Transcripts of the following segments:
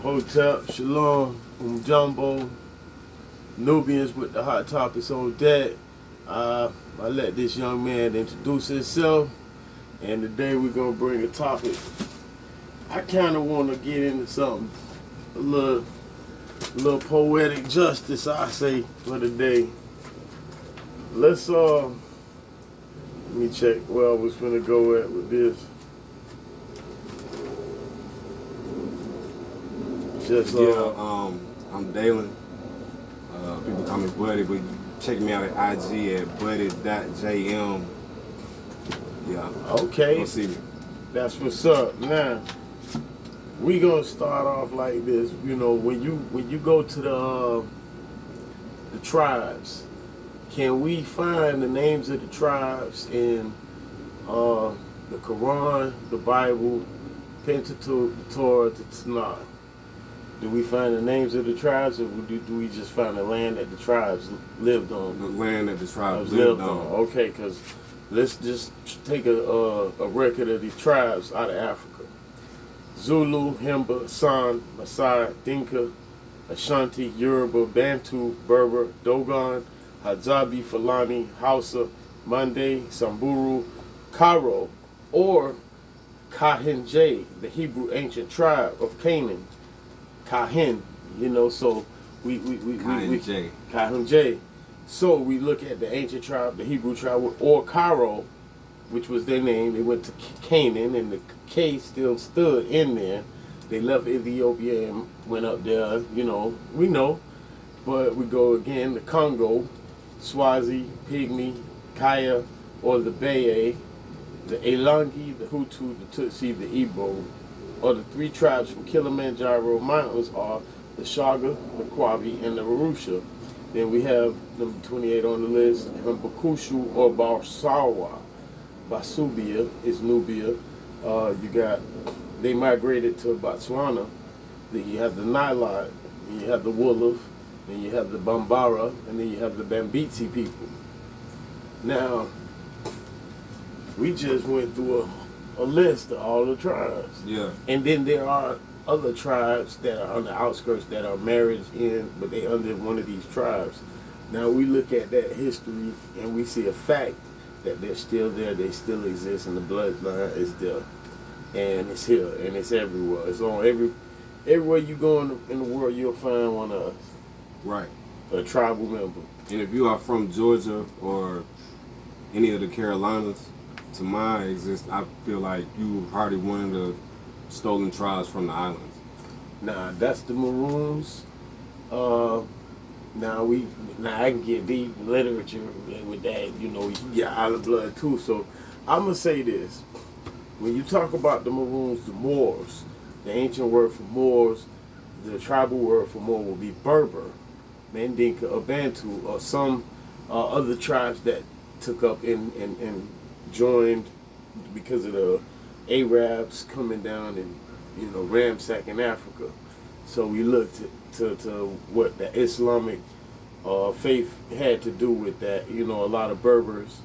Hotep, Shalom, Jumbo, Nubians with the hot topics on deck. I let this young man introduce himself, and today we're gonna bring a topic. I kind of want to get into something a little poetic justice, I say, for the day. Let me check where I was gonna go at with this. I'm Dalen. People call me Buddy, but check me out at IG at buddy.jm. Yeah. Okay. Go see me. That's what's up. Now, we gonna start off like this. You know, when you go to the tribes, can we find the names of the tribes in the Quran, the Bible, Pentateuch, the Torah, the Tanakh? Do we find the names of the tribes, or do we just find the land that the tribes lived on? The land that the tribes lived on. Okay, because let's just take a record of the tribes out of Africa. Zulu, Himba, San, Maasai, Dinka, Ashanti, Yoruba, Bantu, Berber, Dogon, Hadzabi, Fulani, Hausa, Mande, Samburu, Karo, or Kahinj, the Hebrew ancient tribe of Canaan. Kahin, so Kahinj. So we look at the ancient tribe, the Hebrew tribe, or Karo, which was their name. They went to Canaan, and the K still stood in there. They left Ethiopia and went up there, we know. But we go again, the Congo, Swazi, Pygmy, Kaya, or the Baye, the Elangi, the Hutu, the Tutsi, the Igbo, or the three tribes from Kilimanjaro Mountains are the Shaga, the Kwabi, and the Arusha. Then we have number 28 on the list, Mbakushu or Barsawa. Basubia is Nubia. They migrated to Botswana. Then you have the Nilot, then you have the Wolof, then you have the Bambara, and then you have the Bambitsi people. Now, we just went through a list of all the tribes. Yeah. And then there are other tribes that are on the outskirts that are married in, but they under one of these tribes. Now we look at that history and we see a fact that they're still there, they still exist, and the bloodline is there. And it's here, and it's everywhere. It's on everywhere you go in the world, you'll find one of us. Right. A tribal member. And if you are from Georgia or any of the Carolinas, to my existence, I feel like you hardly one of the stolen tribes from the islands. Nah, that's the Maroons. Now I can get deep in literature with that. You can get island blood too. So I'm gonna say this: when you talk about the Maroons, the Moors, the ancient word for Moors, the tribal word for Moor will be Berber, Mandinka, or Bantu, or some other tribes that took up and joined because of the Arabs coming down and ransacking Africa. So we looked to what the Islamic faith had to do with that. A lot of Berbers,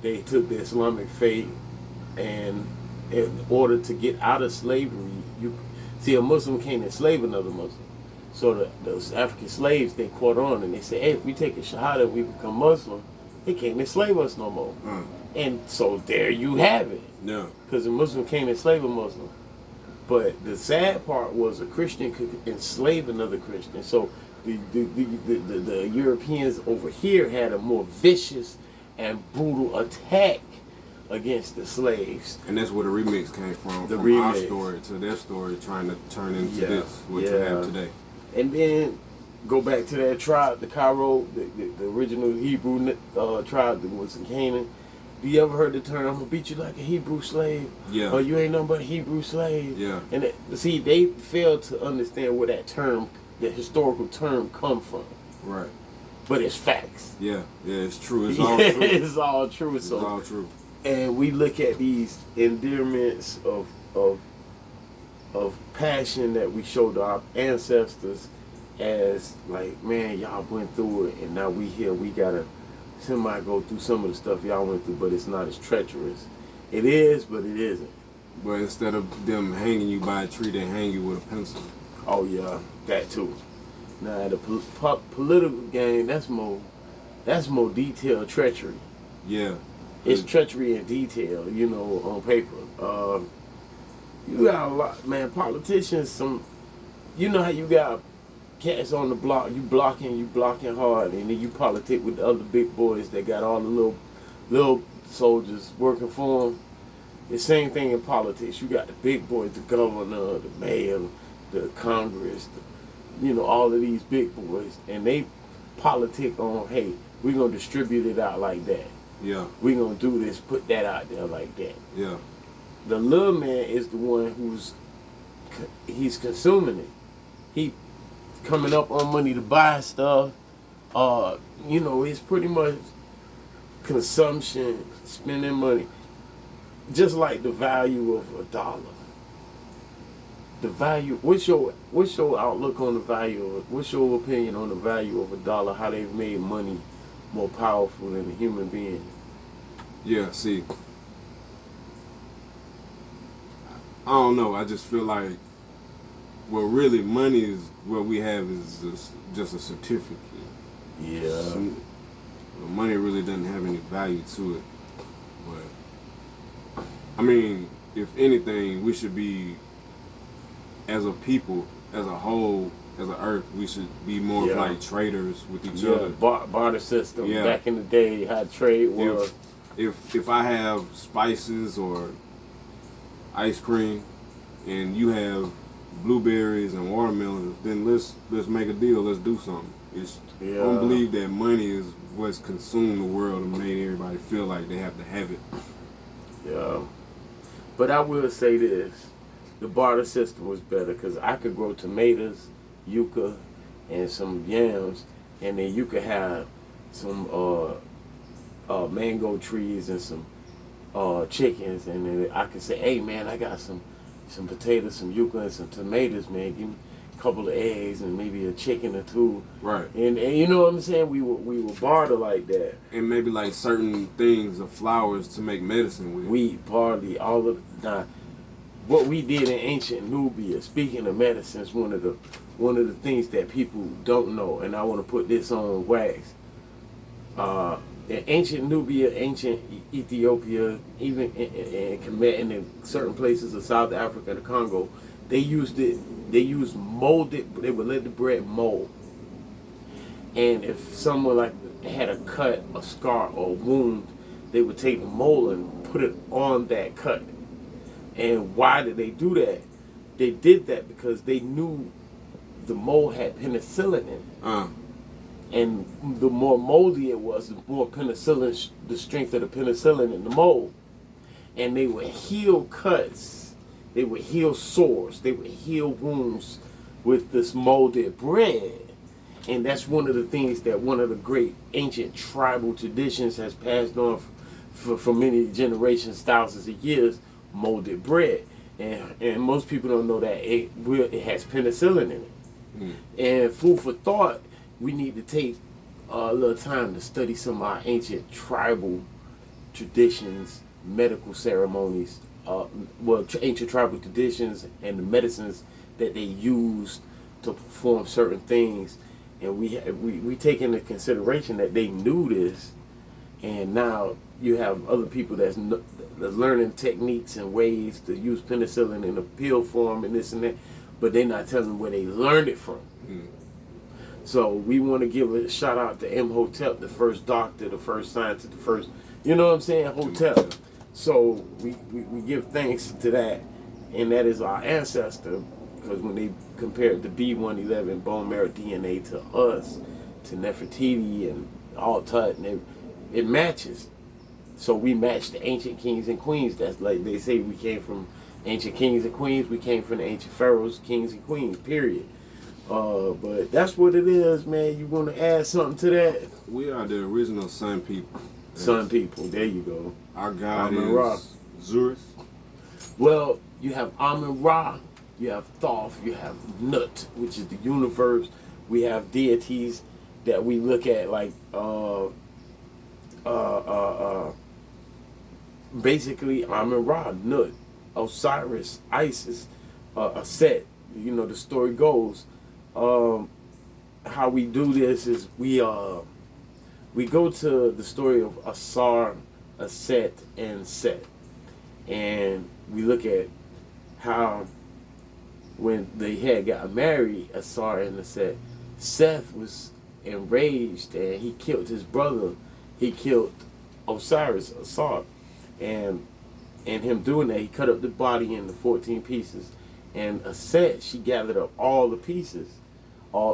they took the Islamic faith, and in order to get out of slavery, a Muslim can't enslave another Muslim. So those African slaves, they caught on and they said, hey, if we take a shahada and we become Muslim, they can't enslave us no more. And so there you have it. Yeah. Because a Muslim can't enslave a Muslim. But the sad part was a Christian could enslave another Christian. So the Europeans over here had a more vicious and brutal attack against the slaves. And that's where the remix came from our story to their story, trying to turn into this, what you have today. And then go back to that tribe, the Cairo, the original Hebrew tribe that was in Canaan. Do you ever heard the term, I'm going to beat you like a Hebrew slave? Yeah. Or you ain't nothing but a Hebrew slave? Yeah. And they failed to understand where that term, the historical term, come from. Right. But it's facts. Yeah, it's true. It's all true. It's all true. It's all true. And we look at these endearments of passion that we showed our ancestors as like, man, y'all went through it, and now we here, we gotta go through some of the stuff y'all went through, but it's not as treacherous. It is, but it isn't. But instead of them hanging you by a tree, they hang you with a pencil. Oh yeah, that too. Now the political game, that's more detailed treachery. Yeah. It's 'Cause- treachery in detail, on paper. You got a lot, man. Politicians, you know how you got cats on the block, you blocking hard, and then you politic with the other big boys that got all the little soldiers working for them. The same thing in politics. You got the big boys, the governor, the mayor, the Congress, all of these big boys, and they politic on, hey, we're gonna distribute it out like that. Yeah. We're gonna do this, put that out there like that. Yeah. The little man is the one he's consuming it. He coming up on money to buy stuff. It's pretty much consumption, spending money. Just like the value of a dollar. The value. What's your outlook on the value of it? What's your opinion on the value of a dollar? How they've made money more powerful than a human being? Yeah. See, I don't know. I just feel like, well, really, money is what we have is just a certificate. Yeah. Money really doesn't have any value to it. But I mean, if anything, we should be, as a people, as a whole, as an earth, we should be more of like traders with each other. Barter system. Yeah. Back in the day, how trade was. If I have spices or ice cream, and you have blueberries and watermelons, then let's make a deal. Let's do something. I don't believe that money is what's consumed the world and made everybody feel like they have to have it. Yeah. But I will say this. The barter system was better because I could grow tomatoes, yucca, and some yams, and then you could have some mango trees and some chickens, and then I could say, hey man, I got some potatoes, some yucca, and some tomatoes, man. Give me a couple of eggs and maybe a chicken or two. Right. And you know what I'm saying? We were barter like that. And maybe like certain things of flowers to make medicine with. Wheat, barley, all of now. What we did in ancient Nubia, speaking of medicine, is one of the things that people don't know, and I want to put this on wax. In ancient Nubia, ancient Ethiopia, even in Kemet and in certain places of South Africa, the Congo, they used molded. They would let the bread mold, and if someone like had a cut, a scar, or a wound, they would take the mold and put it on that cut. And why did they do that? They did that because they knew the mold had penicillin in it. And the more moldy it was, the more penicillin, the strength of the penicillin in the mold. And they would heal cuts, they would heal sores, they would heal wounds with this molded bread. And that's one of the things that one of the great ancient tribal traditions has passed on for many generations, thousands of years. Molded bread, and most people don't know that it has penicillin in it. And food for thought, we need to take a little time to study some of our ancient tribal traditions, medical ceremonies, ancient tribal traditions, and the medicines that they used to perform certain things. And we take into consideration that they knew this, and now you have other people that's learning techniques and ways to use penicillin in a pill form and this and that, but they're not telling where they learned it from. So we want to give a shout out to Imhotep, the first doctor, the first scientist, the first, you know what I'm saying, Hotep. So we give thanks to that, and that is our ancestor, because when they compared the B111 bone marrow DNA to us, to Nefertiti and all Tut, and it matches. So we match the ancient kings and queens. That's like they say we came from ancient kings and queens. We came from the ancient pharaohs, kings and queens, period. But that's what it is, man. You want to add something to that? We are the original sun people. Sun people, there you go. Our god Amun-Ra. is Zurus. Well, you have Amun-Ra, you have Thoth, you have Nut, which is the universe. We have deities that we look at like basically Amun-Ra, Nut, Osiris, Isis, Set, the story goes. How we do this is we go to the story of Asar, Aset, and Set, and we look at how when they had got married, Asar and Aset, Seth was enraged and he killed his brother. He killed Osiris, Asar, and in him doing that, he cut up the body into 14 pieces. And Aset, she gathered up all the pieces.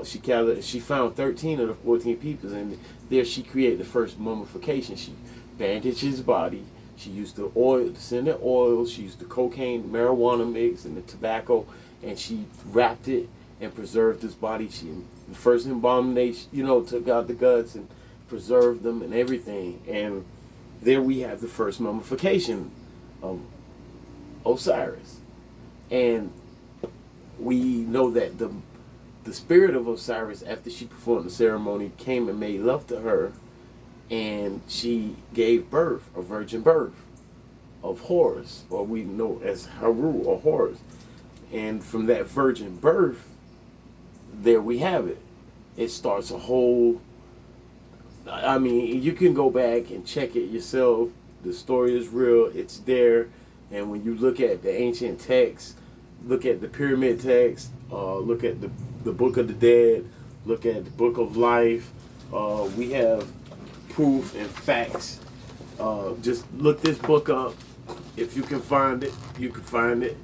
She found 13 of the 14 pieces, and there she created the first mummification. She bandaged his body. She used the oil, the scented oil. She used the cocaine, the marijuana mix, and the tobacco, and she wrapped it and preserved his body. The first embalmation, took out the guts and preserved them and everything. And there we have the first mummification of Osiris. And we know that the spirit of Osiris, after she performed the ceremony, came and made love to her, and she gave birth, a virgin birth, of Horus, or we know as Haru or Horus. And from that virgin birth, there we have it. It starts a whole, you can go back and check it yourself. The story is real, it's there. And when you look at the ancient texts, look at the pyramid text, look at the Book of the Dead, look at the Book of Life, we have proof and facts. Just look this book up. If you can find it, you can find it.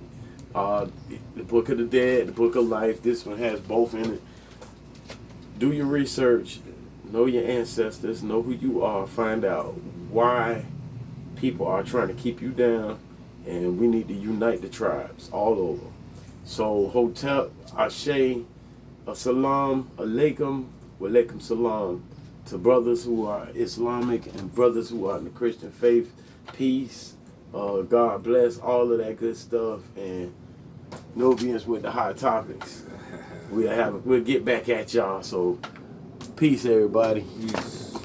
The Book of the Dead, the Book of Life, this one has both in it. Do your research, know your ancestors, know who you are, find out why people are trying to keep you down, and we need to unite the tribes all over. So, Hotep, Ashe, Assalam, Alaikum, Walaikum Salam, to brothers who are Islamic and brothers who are in the Christian faith, peace, God bless, all of that good stuff, and Nubians with the hot topics. We'll get back at y'all. So, peace, everybody. Peace.